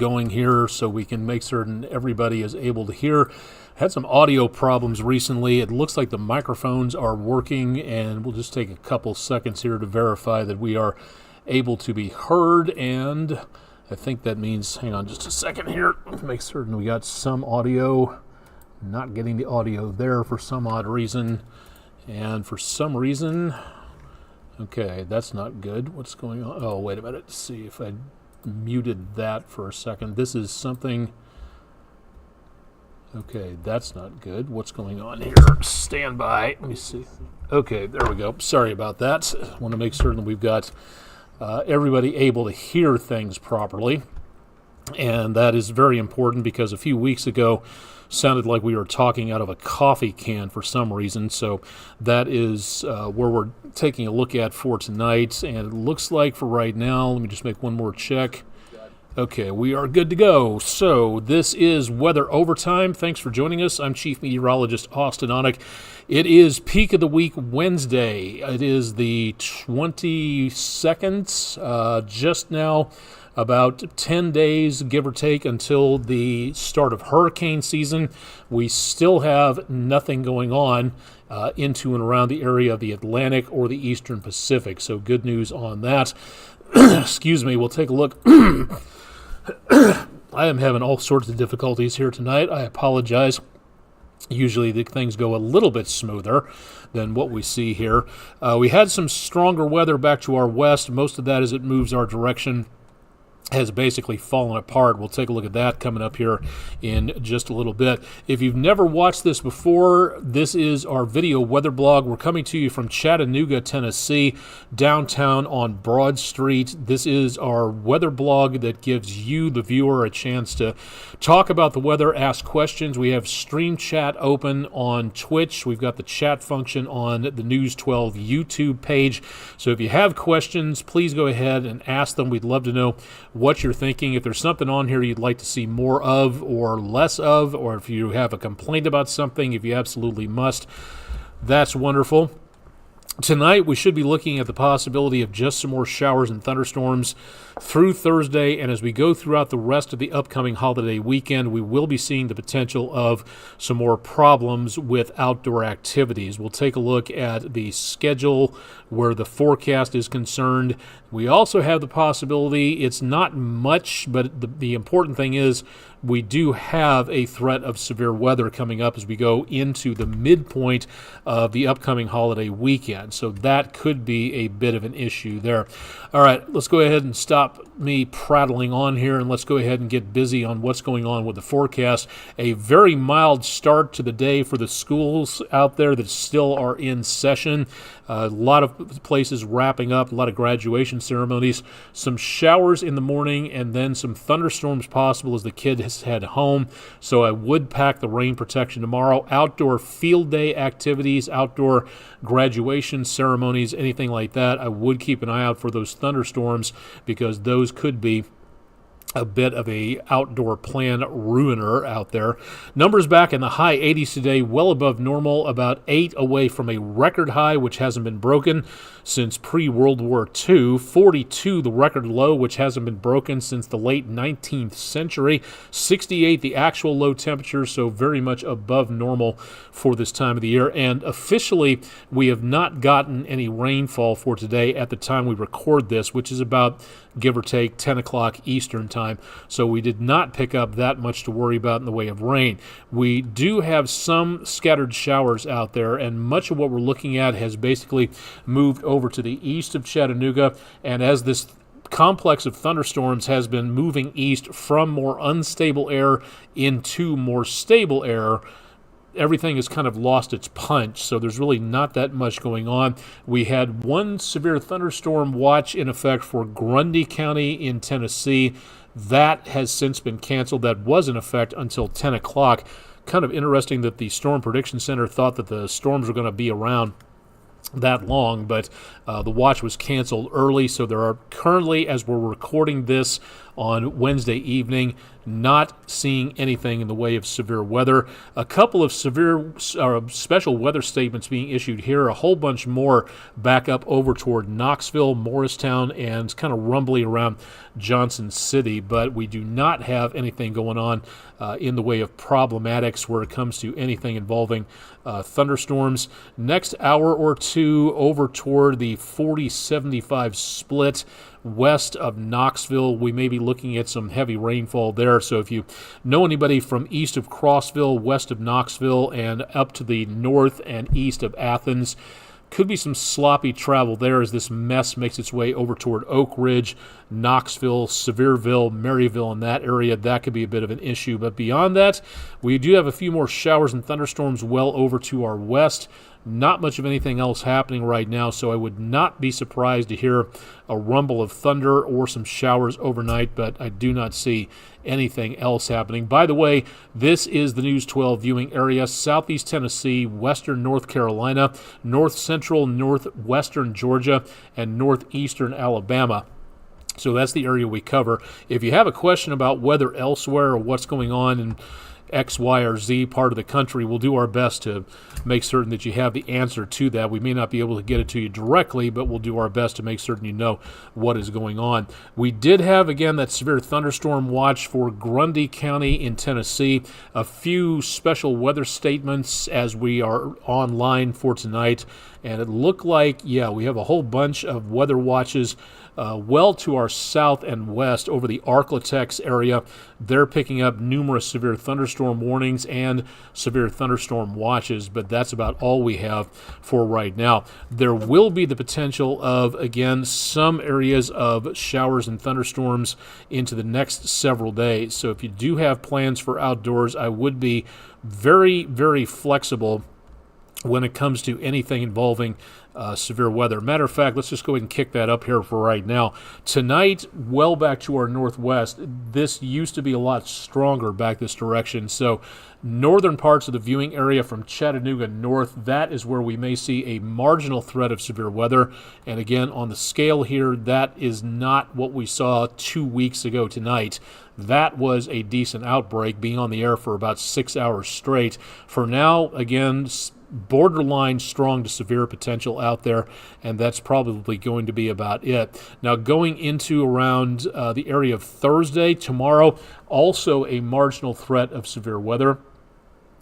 going here so we can make certain everybody is able to hear. Had some audio problems recently. It looks like the microphones are working, and we'll just take a couple seconds here to verify that we are able to be heard. And I think that means, hang on just a second here, to make certain we got some audio. Not getting the audio there for some odd reason. And for some reason, okay, that's not good. What's going on? Oh, wait a minute. Let's see if I muted that for a second. This is something. Okay, that's not good. What's going on here? Stand by. Let me see. Okay, there we go. Sorry about that. I want to make certain we've got everybody able to hear things properly. And that is very important because a few weeks ago sounded like we were talking out of a coffee can for some reason. So that is where we're taking a look at for tonight. And it looks like for right now, let me just make one more check. Okay, we are good to go. So this is Weather Overtime. Thanks for joining us. I'm Chief Meteorologist Austin Onek. It is Peak of the Week Wednesday. It is the 22nd, just now, about 10 days, give or take, until the start of hurricane season. We still have nothing going on into and around the area of the Atlantic or the Eastern Pacific. So good news on that. Excuse me, we'll take a look. I am having all sorts of difficulties here tonight. I apologize. Usually the things go a little bit smoother than what we see here. We had some stronger weather back to our west. Most of that, as it moves our direction, has basically fallen apart. We'll take a look at that coming up here in just a little bit. If you've never watched this before, this is our video weather blog. We're coming to you from Chattanooga, Tennessee, downtown on Broad Street. This is our weather blog that gives you, the viewer, a chance to talk about the weather, ask questions. We have stream chat open on Twitch. We've got the chat function on the News 12 YouTube page. So if you have questions, please go ahead and ask them. We'd love to know what you're thinking. If there's something on here you'd like to see more of or less of, or if you have a complaint about something, if you absolutely must, that's wonderful. Tonight, we should be looking at the possibility of just some more showers and thunderstorms through Thursday, and as we go throughout the rest of the upcoming holiday weekend, we will be seeing the potential of some more problems with outdoor activities. We'll take a look at the schedule where the forecast is concerned. We also have the possibility, it's not much, but the important thing is we do have a threat of severe weather coming up as we go into the midpoint of the upcoming holiday weekend. So that could be a bit of an issue there. All right, let's go ahead and stop me prattling on here, and let's go ahead and get busy on what's going on with the forecast. A very mild start to the day for the schools out there that still are in session. A lot of places wrapping up, a lot of graduation ceremonies, some showers in the morning, and then some thunderstorms possible as the kids head home. So I would pack the rain protection tomorrow. Outdoor field day activities, outdoor graduation ceremonies, anything like that, I would keep an eye out for those thunderstorms because those could be a bit of a outdoor plan ruiner out there. Numbers back in the high 80s today, well above normal, about 8 away from a record high, which hasn't been broken since pre-World War II. 42, the record low, which hasn't been broken since the late 19th century. 68, the actual low temperature, so very much above normal for this time of the year. And officially, we have not gotten any rainfall for today at the time we record this, which is about, give or take, 10 o'clock Eastern time. So we did not pick up that much to worry about in the way of rain. We do have some scattered showers out there, and much of what we're looking at has basically moved over to the east of Chattanooga. And as this complex of thunderstorms has been moving east from more unstable air into more stable air, everything has kind of lost its punch, so there's really not that much going on. We had one severe thunderstorm watch in effect for Grundy County in Tennessee. That has since been canceled. That was in effect until 10 o'clock. Kind of interesting that the Storm Prediction Center thought that the storms were going to be around that long, but the watch was canceled early, so there are currently, as we're recording this on Wednesday evening, not seeing anything in the way of severe weather. A couple of severe special weather statements being issued here, a whole bunch more back up over toward Knoxville, Morristown, and kind of rumbly around Johnson City, but we do not have anything going on in the way of problematics where it comes to anything involving thunderstorms. Next hour or two over toward the 40-75 split west of Knoxville, we may be looking at some heavy rainfall there. So if you know anybody from east of Crossville, west of Knoxville, and up to the north and east of Athens, could be some sloppy travel there as this mess makes its way over toward Oak Ridge, Knoxville, Sevierville, Maryville, in that area. That could be a bit of an issue. But beyond that, we do have a few more showers and thunderstorms well over to our west. Not much of anything else happening right now, so I would not be surprised to hear a rumble of thunder or some showers overnight, but I do not see anything else happening. By the way, this is the News 12 viewing area: southeast Tennessee, western North Carolina, north central, northwestern Georgia, and northeastern Alabama. So that's the area we cover. If you have a question about weather elsewhere or what's going on in X, Y, or Z part of the country, we'll do our best to make certain that you have the answer to that. We may not be able to get it to you directly, but we'll do our best to make certain you know what is going on. We did have, again, that severe thunderstorm watch for Grundy County in Tennessee. A few special weather statements as we are online for tonight, and it looked like, yeah, we have a whole bunch of weather watches well to our south and west over the Arklatex area. They're picking up numerous severe thunderstorm warnings and severe thunderstorm watches, but that's about all we have for right now. There will be the potential of, again, some areas of showers and thunderstorms into the next several days. So if you do have plans for outdoors, I would be very, very flexible when it comes to anything involving severe weather. Matter of fact, let's just go ahead and kick that up here for right now. Tonight, well back to our northwest, this used to be a lot stronger back this direction. So northern parts of the viewing area from Chattanooga north, that is where we may see a marginal threat of severe weather. And again, on the scale here, that is not what we saw 2 weeks ago tonight. That was a decent outbreak, being on the air for about 6 hours straight. For now, again, borderline strong to severe potential out there, and that's probably going to be about it. Now, going into around the area of Thursday, tomorrow, also a marginal threat of severe weather.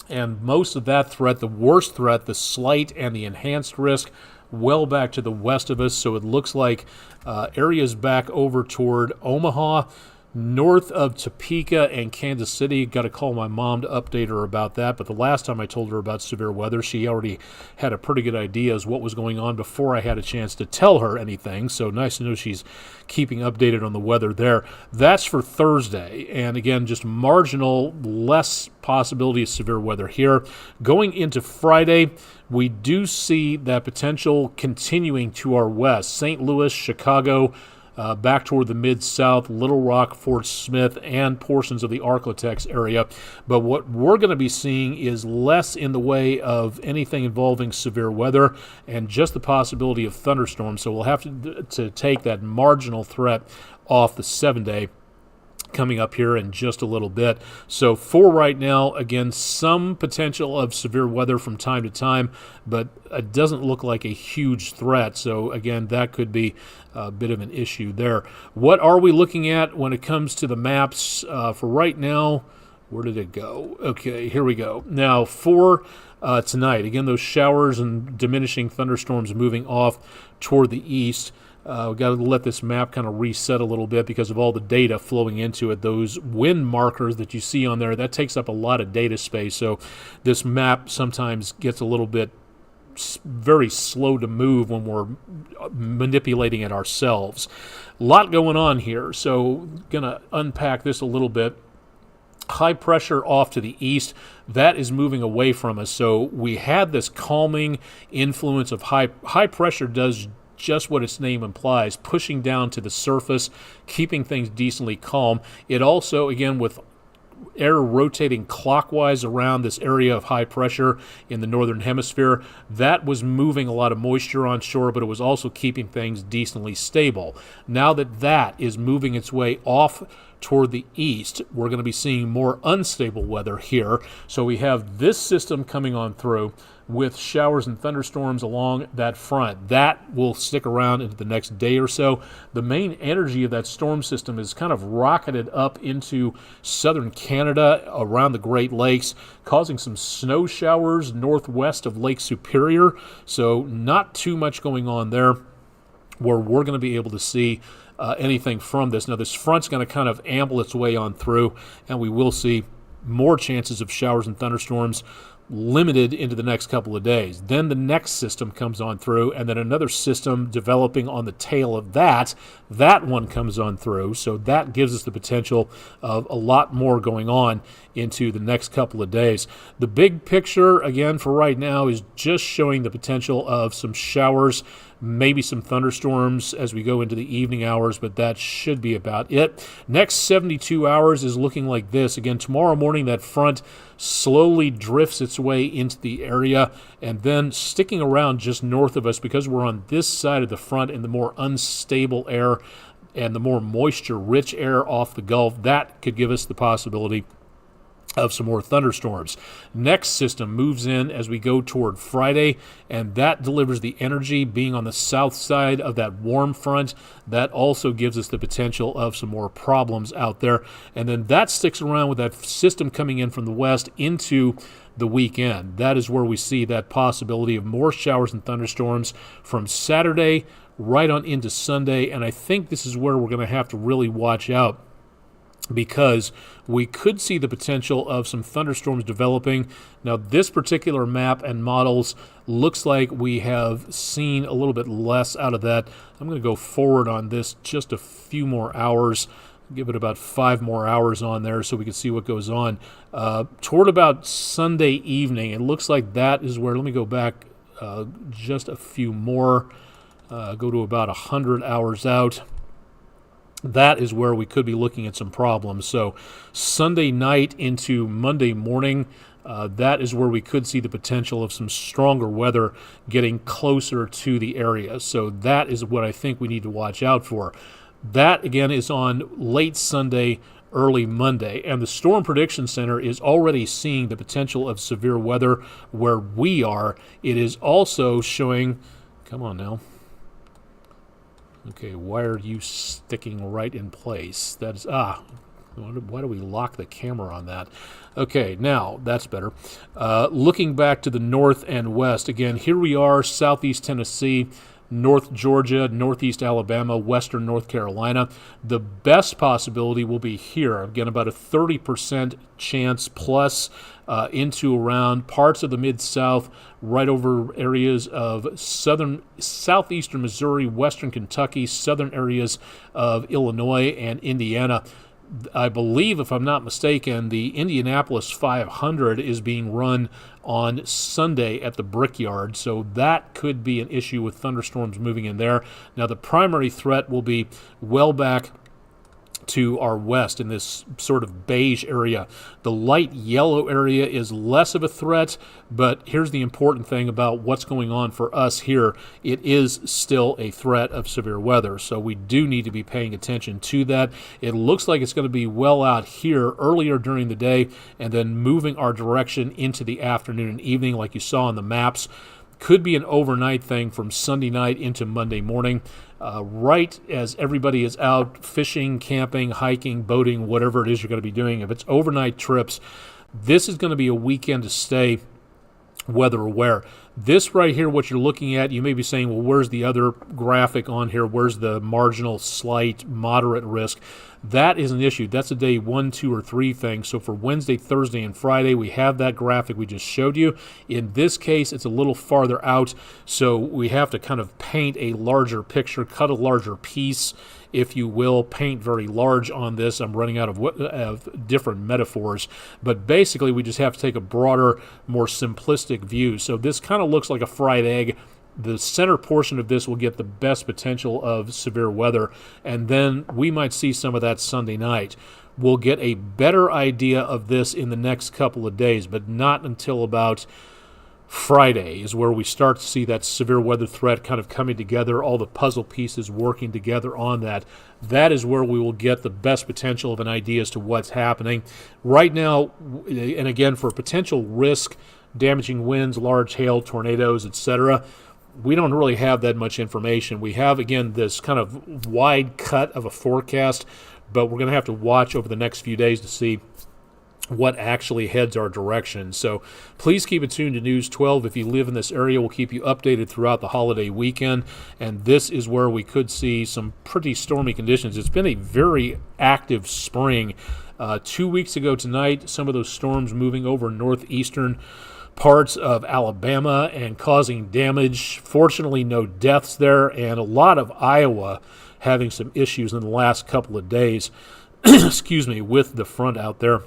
And most of that threat, the worst threat, the slight and the enhanced risk, well back to the west of us. So it looks like areas back over toward Omaha, north of Topeka and Kansas City. Got to call my mom to update her about that. But the last time I told her about severe weather, she already had a pretty good idea as what was going on before I had a chance to tell her anything. So nice to know she's keeping updated on the weather there. That's for Thursday. And again, just marginal, less possibility of severe weather here. Going into Friday, we do see that potential continuing to our west. St. Louis, Chicago, back toward the Mid-South, Little Rock, Fort Smith, and portions of the Arklatex area. But what we're going to be seeing is less in the way of anything involving severe weather and just the possibility of thunderstorms. So we'll have to take that marginal threat off the 7-day coming up here in just a little bit. So for right now, again, some potential of severe weather from time to time, but it doesn't look like a huge threat. So again, that could be a bit of an issue there. What are we looking at when it comes to the maps for right now? Where did it go? Okay, here we go. Now for tonight, again, those showers and diminishing thunderstorms moving off toward the east. We've got to let this map kind of reset a little bit because of all the data flowing into it. Those wind markers that you see on there, that takes up a lot of data space. So this map sometimes gets a little bit very slow to move when we're manipulating it ourselves. A lot going on here. So going to unpack this a little bit. High pressure off to the east, that is moving away from us. So we had this calming influence of high pressure does just what its name implies, pushing down to the surface, keeping things decently calm. It also, again, with air rotating clockwise around this area of high pressure in the northern hemisphere, that was moving a lot of moisture on shore, but it was also keeping things decently stable. Now that is moving its way off toward the east, we're going to be seeing more unstable weather here. So we have this system coming on through with showers and thunderstorms along that front. That will stick around into the next day or so. The main energy of that storm system is kind of rocketed up into southern Canada around the Great Lakes, causing some snow showers northwest of Lake Superior. So not too much going on there where we're going to be able to see anything from this. Now, this front's going to kind of amble its way on through, and we will see more chances of showers and thunderstorms limited into the next couple of days. Then the next system comes on through, and then another system developing on the tail of that. That one comes on through, so that gives us the potential of a lot more going on into the next couple of days. The big picture, again, for right now is just showing the potential of some showers, maybe some thunderstorms as we go into the evening hours, but that should be about it. Next 72 hours is looking like this. Again, tomorrow morning, that front slowly drifts its way into the area, and then sticking around just north of us, because we're on this side of the front in the more unstable air and the more moisture-rich air off the Gulf, that could give us the possibility of some more thunderstorms. Next system moves in as we go toward Friday, and that delivers the energy. Being on the south side of that warm front, that also gives us the potential of some more problems out there. And then that sticks around with that system coming in from the west into the weekend. That is where we see that possibility of more showers and thunderstorms from Saturday right on into Sunday. And I think this is where we're going to have to really watch out, because we could see the potential of some thunderstorms developing. Now, this particular map and models looks like we have seen a little bit less out of that. I'm going to go forward on this just a few more hours, give it about 5 more hours on there so we can see what goes on. Toward about Sunday evening, it looks like that is where, let me go back just a few more, go to about 100 hours out. That is where we could be looking at some problems. So Sunday night into Monday morning, that is where we could see the potential of some stronger weather getting closer to the area. So that is what I think we need to watch out for. That, again, is on late Sunday, early Monday. And the Storm Prediction Center is already seeing the potential of severe weather where we are. It is also showing, come on now. Okay, why are you sticking right in place? That is, why do we lock the camera on that? Okay, now that's better. Looking back to the north and west, again, here we are, southeast Tennessee, North Georgia, northeast Alabama, western North Carolina. The best possibility will be here. Again, about a 30% chance plus into around parts of the Mid-South, right over areas of southeastern Missouri, western Kentucky, southern areas of Illinois and Indiana. I believe, if I'm not mistaken, the Indianapolis 500 is being run on Sunday at the Brickyard, so that could be an issue with thunderstorms moving in there. Now, the primary threat will be well back to our west in this sort of beige area. The light yellow area is less of a threat, but here's the important thing about what's going on for us here. It is still a threat of severe weather, so we do need to be paying attention to that. It looks like it's going to be well out here earlier during the day and then moving our direction into the afternoon and evening like you saw on the maps. Could be an overnight thing from Sunday night into Monday morning. Right as everybody is out fishing, camping, hiking, boating, whatever it is you're going to be doing, if it's overnight trips, this is going to be a weekend to stay weather aware. This right here, what you're looking at, you may be saying, well, where's the other graphic on here? Where's the marginal, slight, moderate risk? That is an issue. That's a day 1, 2, or 3 thing. So for Wednesday, Thursday, and Friday, we have that graphic we just showed you. In this case, it's a little farther out, so we have to kind of paint a larger picture, cut a larger piece, if you will, paint very large on this. I'm running out of different metaphors, but basically we just have to take a broader, more simplistic view. So this kind of looks like a fried egg. The center portion of this will get the best potential of severe weather, and then we might see some of that Sunday night. We'll get a better idea of this in the next couple of days, but not until about Friday is where we start to see that severe weather threat kind of coming together, all the puzzle pieces working together on that. That is where we will get the best potential of an idea as to what's happening. Right now, and again, for potential risk, damaging winds, large hail, tornadoes, etc., we don't really have that much information. We have, again, this kind of wide cut of a forecast, but we're going to have to watch over the next few days to see what actually heads our direction. So please keep it tuned to News 12. If you live in this area, we'll keep you updated throughout the holiday weekend. And this is where we could see some pretty stormy conditions. It's been a very active spring. 2 weeks ago tonight, some of those storms moving over northeastern parts of Alabama and causing damage. Fortunately, no deaths there, and a lot of Iowa having some issues in the last couple of days, excuse me, with the front out there,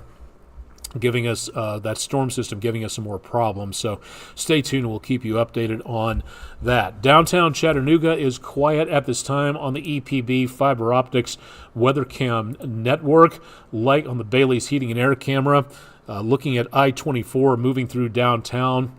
giving us that storm system giving us some more problems. So stay tuned. We'll keep you updated on that. Downtown Chattanooga is quiet at this time on the EPB fiber optics WeatherCam network. Light on the Bailey's heating and air camera. Looking at I-24 moving through downtown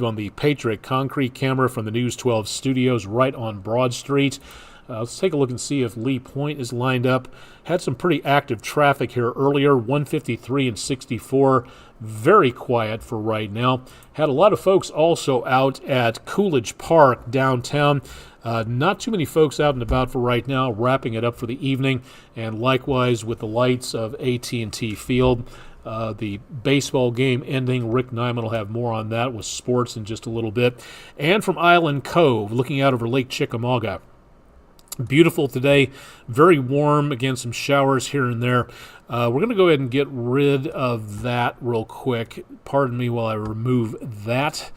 on the Patriot concrete camera from the News 12 studios right on Broad Street. Let's take a look and see if Lee Point is lined up. Had some pretty active traffic here earlier, 153 and 64. Very quiet for right now. Had a lot of folks also out at Coolidge Park downtown. Not too many folks out and about for right now, wrapping it up for the evening. And likewise with the lights of AT&T Field. The baseball game ending. Rick Nyman will have more on that with sports in just a little bit. And from Island Cove, looking out over Lake Chickamauga. Beautiful today, very warm, again, some showers here and there. We're going to go ahead and get rid of that real quick. Pardon me while I remove that.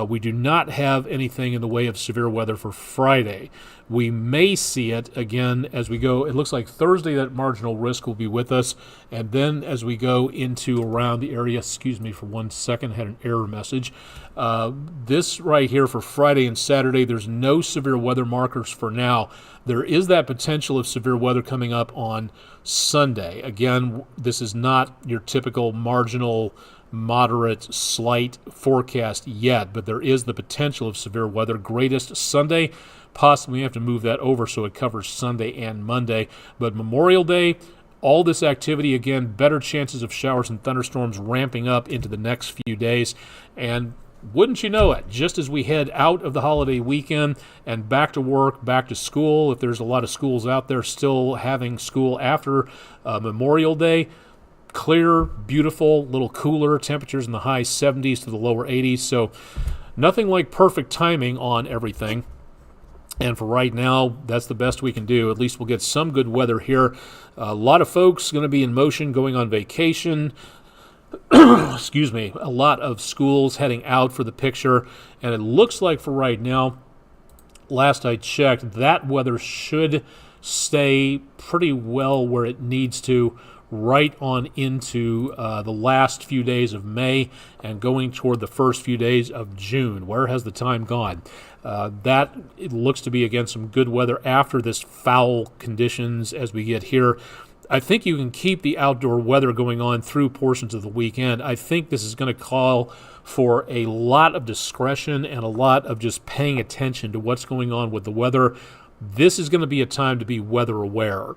We do not have anything in the way of severe weather for Friday. We may see it again as we go. It looks like Thursday that marginal risk will be with us. And then as we go into around the area, excuse me for 1 second, I had an error message. This right here for Friday and Saturday, there's no severe weather markers for now. There is that potential of severe weather coming up on Sunday. Again, this is not your typical marginal, moderate, slight forecast yet, but there is the potential of severe weather. Greatest Sunday. Possibly we have to move that over so it covers Sunday and Monday. But Memorial Day, all this activity, again, better chances of showers and thunderstorms ramping up into the next few days. And wouldn't you know it, just as we head out of the holiday weekend and back to work, back to school, if there's a lot of schools out there still having school after Memorial Day, clear, beautiful, little cooler, temperatures in the high 70s to the lower 80s. So nothing like perfect timing on everything. And for right now, that's the best we can do. At least we'll get some good weather here. A lot of folks going to be in motion going on vacation. Excuse me. A lot of schools heading out for the picture. And it looks like for right now, last I checked, that weather should stay pretty well where it needs to right on into the last few days of May and going toward the first few days of June. Where has the time gone? That it looks to be, again, some good weather after this foul conditions as we get here. I think you can keep the outdoor weather going on through portions of the weekend. I think this is going to call for a lot of discretion and a lot of just paying attention to what's going on with the weather. This is going to be a time to be weather aware.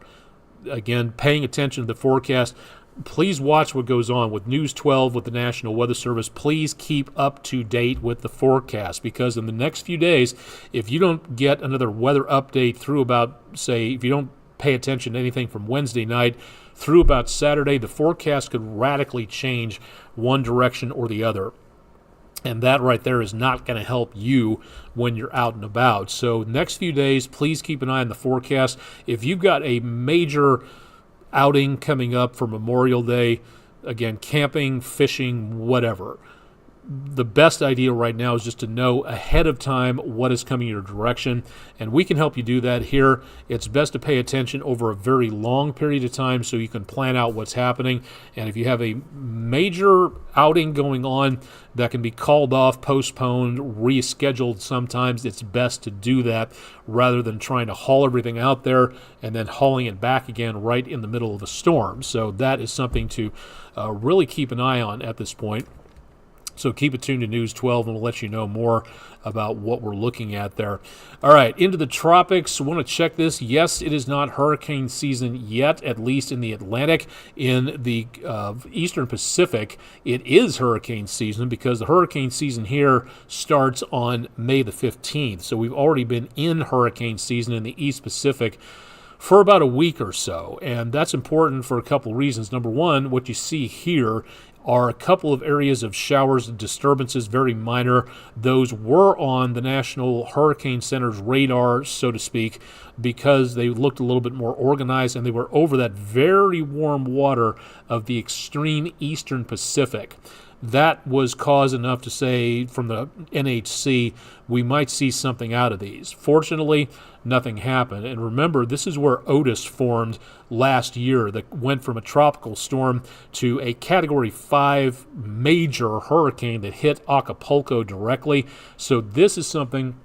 Again, paying attention to the forecast. Please watch what goes on with News 12, with the National Weather Service. Please keep up to date with the forecast, because in the next few days, if you don't get another weather update through about, say, if you don't pay attention to anything from Wednesday night through about Saturday, the forecast could radically change one direction or the other. And that right there is not going to help you when you're out and about. So next few days, please keep an eye on the forecast. If you've got a major outing coming up for Memorial Day, again, camping, fishing, whatever, the best idea right now is just to know ahead of time what is coming your direction, and we can help you do that here. It's best to pay attention over a very long period of time so you can plan out what's happening. And if you have a major outing going on that can be called off, postponed, rescheduled sometimes, it's best to do that rather than trying to haul everything out there and then hauling it back again right in the middle of a storm. So that is something to really keep an eye on at this point. So keep it tuned to News 12, and we'll let you know more about what we're looking at there. All right, into the tropics. Want to check this? Yes, it is not hurricane season yet, at least in the Atlantic. In the Eastern Pacific, it is hurricane season because the hurricane season here starts on May the 15th. So we've already been in hurricane season in the East Pacific for about a week or so, and that's important for a couple of reasons. Number one, what you see here are a couple of areas of showers and disturbances, very minor. Those were on the National Hurricane Center's radar, so to speak, because they looked a little bit more organized and they were over that very warm water of the extreme Eastern Pacific. That was cause enough to say from the NHC we might see something out of these. Fortunately, nothing happened. And remember, this is where Otis formed last year, that went from a tropical storm to a Category 5 major hurricane that hit Acapulco directly. So this is something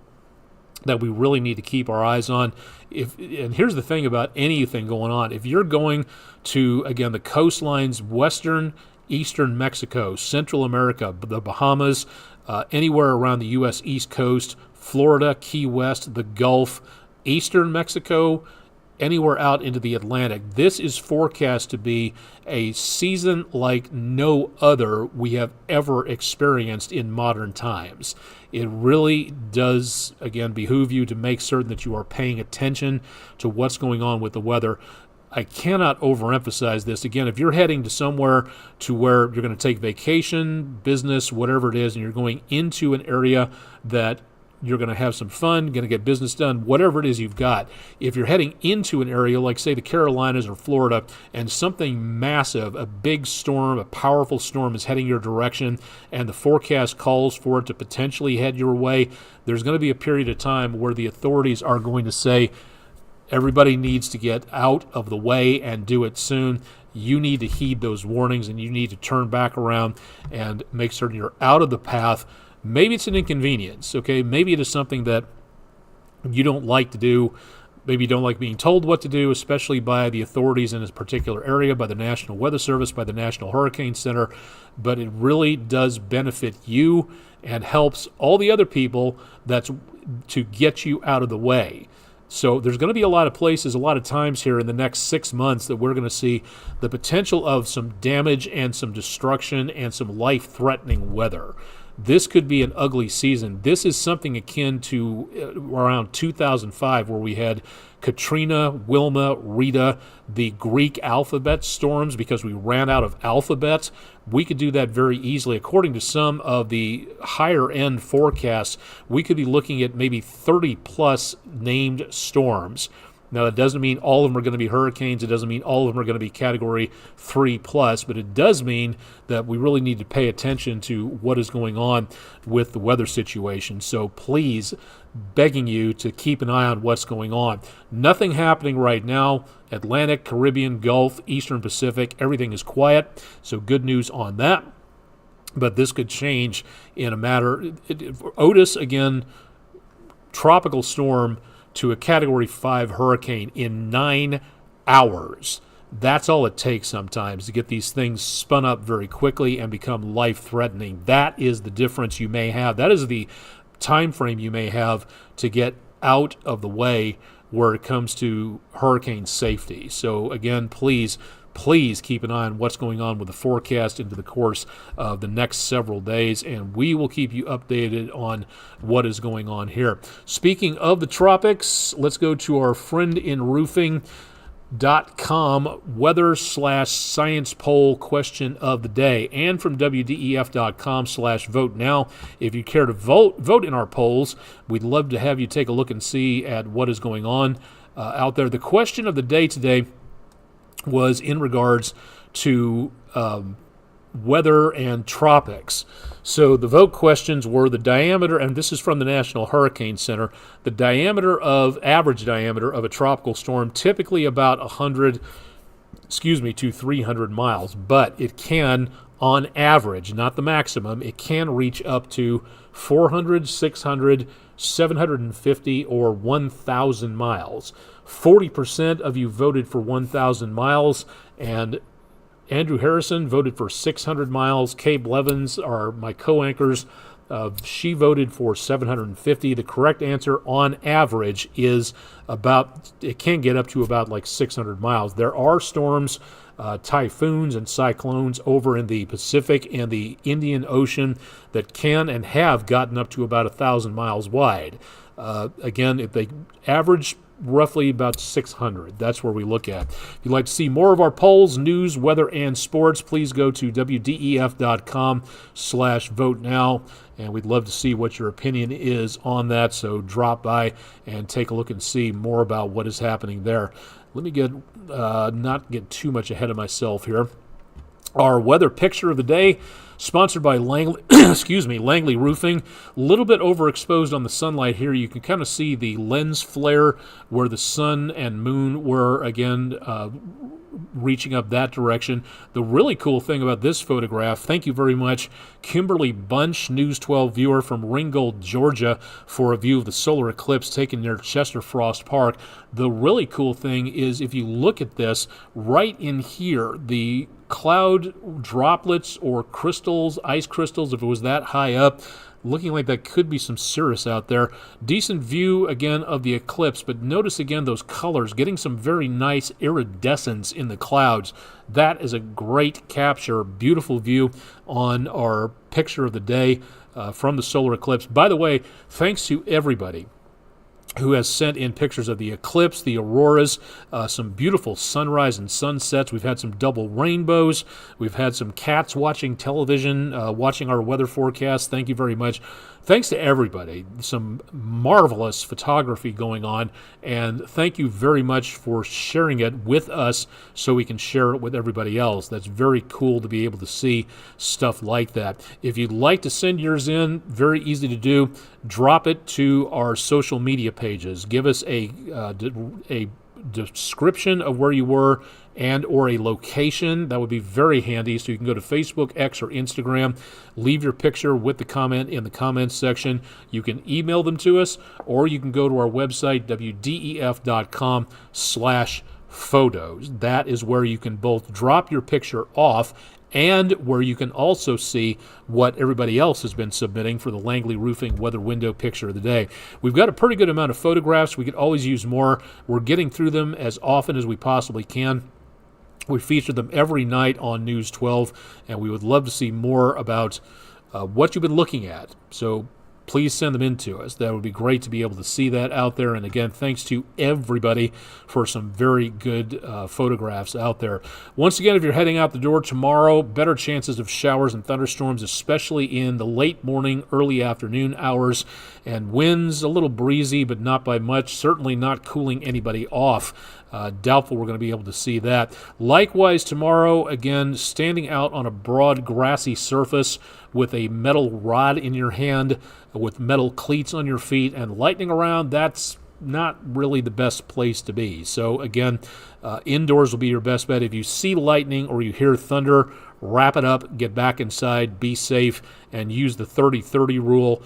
that we really need to keep our eyes on. And here's the thing about anything going on. If you're going to, again, the coastlines, eastern Mexico, Central America, the Bahamas, anywhere around the U.S. East Coast, Florida, Key West, the Gulf, eastern Mexico, anywhere out into the Atlantic, this is forecast to be a season like no other we have ever experienced in modern times. It really does, again, behoove you to make certain that you are paying attention to what's going on with the weather. I cannot overemphasize this. Again, if you're heading to somewhere to where you're going to take vacation, business, whatever it is, and you're going into an area that you're going to have some fun, going to get business done, whatever it is you've got. If you're heading into an area like, say, the Carolinas or Florida, and something massive, a big storm, a powerful storm is heading your direction, and the forecast calls for it to potentially head your way, there's going to be a period of time where the authorities are going to say, everybody needs to get out of the way and do it soon. You need to heed those warnings, and you need to turn back around and make certain you're out of the path. Maybe it's an inconvenience, okay? Maybe it is something that you don't like to do. Maybe you don't like being told what to do, especially by the authorities in a particular area, by the National Weather Service, by the National Hurricane Center. But it really does benefit you and helps all the other people that's to get you out of the way. So there's going to be a lot of places, a lot of times here in the next 6 months that we're going to see the potential of some damage and some destruction and some life-threatening weather. This could be an ugly season. This is something akin to around 2005, where we had Katrina, Wilma, Rita, the Greek alphabet storms, because we ran out of alphabets. We could do that very easily. According to some of the higher-end forecasts, we could be looking at maybe 30-plus named storms. Now, that doesn't mean all of them are going to be hurricanes. It doesn't mean all of them are going to be Category 3 plus, but it does mean that we really need to pay attention to what is going on with the weather situation. So please, begging you to keep an eye on what's going on. Nothing happening right now. Atlantic, Caribbean, Gulf, Eastern Pacific, everything is quiet. So good news on that. But this could change in a matter. Otis, again, tropical storm to a Category 5 hurricane in 9 hours. That's all it takes sometimes to get these things spun up very quickly and become life-threatening. That is the difference you may have. That is the time frame you may have to get out of the way where it comes to hurricane safety. So again, please keep an eye on what's going on with the forecast into the course of the next several days, and we will keep you updated on what is going on here. Speaking of the tropics, let's go to our friend in roofing.com weather/science poll question of the day, and from WDEF.com/vote now. If you care to vote in our polls, we'd love to have you take a look and see at what is going on out there. The question of the day today was in regards to weather and tropics. So the vote questions were the diameter, and this is from the National Hurricane Center, the average diameter of a tropical storm, typically about 100 to 300 miles, but it can, on average, not the maximum, it can reach up to 400, 600, 750, or 1,000 miles. 40% of you voted for 1,000 miles, and Andrew Harrison voted for 600 miles. Kate Blevins are my co-anchors. She voted for 750. The correct answer on average is it can get up to about like 600 miles. There are storms, typhoons and cyclones over in the Pacific and the Indian Ocean that can and have gotten up to about 1,000 miles wide. Again, if they average roughly about 600. That's where we look at. If you'd like to see more of our polls, news, weather, and sports, please go to wdef.com/vote now, and we'd love to see what your opinion is on that, so drop by and take a look and see more about what is happening there. Let me not get too much ahead of myself here. Our weather picture of the day, sponsored by Langley, Langley Roofing. A little bit overexposed on the sunlight here. You can kind of see the lens flare where the sun and moon were, again, reaching up that direction. The really cool thing about this photograph, thank you very much, Kimberly Bunch, News 12 viewer from Ringgold, Georgia, for a view of the solar eclipse taken near Chester Frost Park. The really cool thing is if you look at this, right in here, the cloud droplets or crystals, ice crystals, if it was that high up, looking like that could be some cirrus out there. Decent view, again, of the eclipse, but notice again those colors, getting some very nice iridescence in the clouds. That is a great capture, beautiful view on our picture of the day from the solar eclipse. By the way, thanks to everybody who has sent in pictures of the eclipse, the auroras, some beautiful sunrise and sunsets. We've had some double rainbows. We've had some cats watching television, watching our weather forecast. Thank you very much. Thanks to everybody. Some marvelous photography going on, and thank you very much for sharing it with us so we can share it with everybody else. That's very cool to be able to see stuff like that. If you'd like to send yours in, very easy to do. Drop it to our social media pages. Give us a description of where you were and or a location. That would be very handy. So you can go to Facebook, X, or Instagram. Leave your picture with the comment in the comments section. You can email them to us, or you can go to our website, wdef.com/photos. That is where you can both drop your picture off and where you can also see what everybody else has been submitting for the Langley Roofing Weather Window Picture of the Day. We've got a pretty good amount of photographs. We could always use more. We're getting through them as often as we possibly can. We feature them every night on News 12, and we would love to see more about what you've been looking at. So please send them in to us. That would be great to be able to see that out there. And again, thanks to everybody for some very good photographs out there. Once again, if you're heading out the door tomorrow, better chances of showers and thunderstorms, especially in the late morning, early afternoon hours, and winds a little breezy, but not by much, certainly not cooling anybody off. Doubtful we're going to be able to see that. Likewise, tomorrow, again, standing out on a broad grassy surface with a metal rod in your hand, with metal cleats on your feet, and lightning around, that's not really the best place to be. So again, indoors will be your best bet. If you see lightning or you hear thunder, wrap it up, get back inside, be safe, and use the 30-30 rule.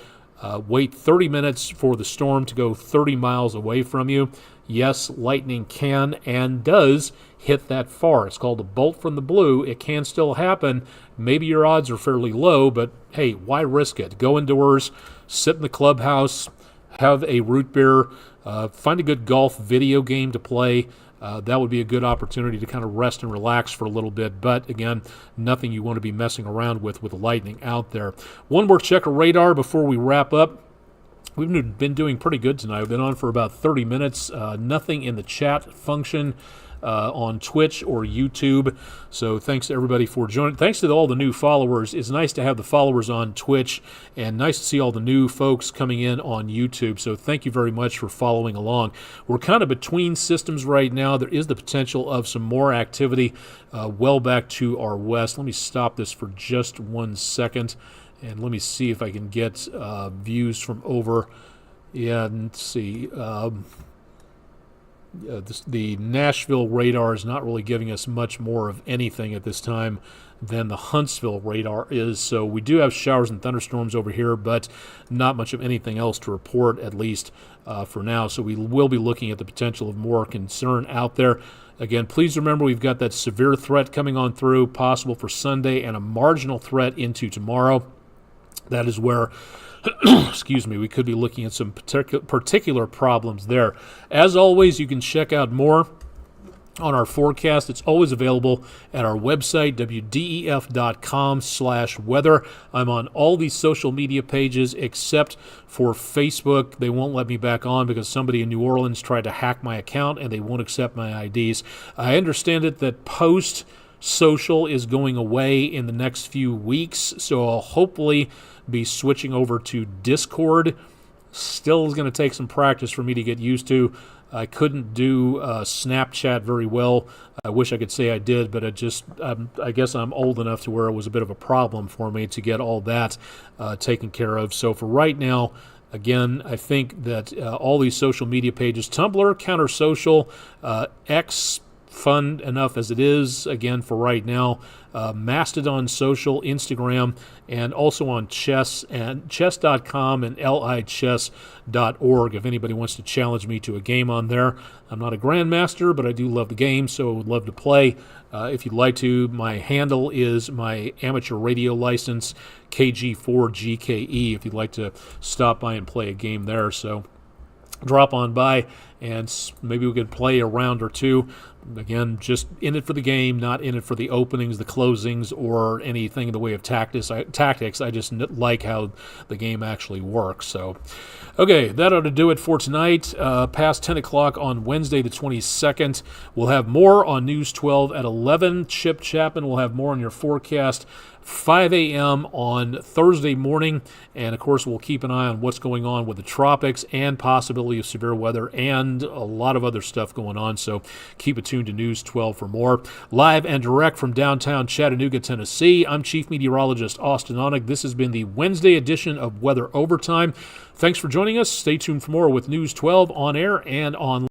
Wait 30 minutes for the storm to go 30 miles away from you. Yes, lightning can and does hit that far. It's called a bolt from the blue. It can still happen. Maybe your odds are fairly low, but hey, why risk it? Go indoors, sit in the clubhouse, have a root beer, find a good golf video game to play. That would be a good opportunity to kind of rest and relax for a little bit. But again, nothing you want to be messing around with lightning out there. One more check of radar before we wrap up. We've been doing pretty good tonight. We've been on for about 30 minutes. Nothing in the chat function on Twitch or YouTube. So thanks to everybody for joining. Thanks to all the new followers. It's nice to have the followers on Twitch, and nice to see all the new folks coming in on YouTube. So thank you very much for following along. We're kind of between systems right now. There is the potential of some more activity well back to our west. Let me stop this for just 1 second. And let me see if I can get views from over. Yeah, let's see. The Nashville radar is not really giving us much more of anything at this time than the Huntsville radar is. So we do have showers and thunderstorms over here, but not much of anything else to report, at least for now. So we will be looking at the potential of more concern out there. Again, please remember we've got that severe threat coming on through, possible for Sunday, and a marginal threat into tomorrow. That is where, excuse me, we could be looking at some particular problems there. As always, you can check out more on our forecast. It's always available at our website, wdef.com/weather. I'm on all these social media pages except for Facebook. They won't let me back on because somebody in New Orleans tried to hack my account and they won't accept my IDs. I understand it that Post Social is going away in the next few weeks, so I'll hopefully be switching over to Discord. Still is going to take some practice for me to get used to. I couldn't do Snapchat very well. I wish I could say I did, but I guess I'm old enough to where it was a bit of a problem for me to get all that taken care of. So for right now, again, I think that all these social media pages, Tumblr, Counter Social, X, fun enough as it is, again, for right now, Mastodon Social, Instagram, and also on Chess and chess.com and lichess.org if anybody wants to challenge me to a game on there. I'm not a grandmaster, but I do love the game, so would love to play. If you'd like to, my handle is my amateur radio license, KG4GKE, if you'd like to stop by and play a game there. So drop on by and maybe we could play a round or two. Again, just in it for the game, not in it for the openings, the closings, or anything in the way of tactics. I just like how the game actually works. So, okay, that ought to do it for tonight. Past 10 o'clock on Wednesday the 22nd. We'll have more on News 12 at 11. Chip Chapman will have more on your forecast 5 a.m. on Thursday morning. And, of course, we'll keep an eye on what's going on with the tropics and possibility of severe weather and a lot of other stuff going on. So keep it tuned to News 12 for more. Live and direct from downtown Chattanooga, Tennessee, I'm Chief Meteorologist Austin Onig. This has been the Wednesday edition of Weather Overtime. Thanks for joining us. Stay tuned for more with News 12 on air and online.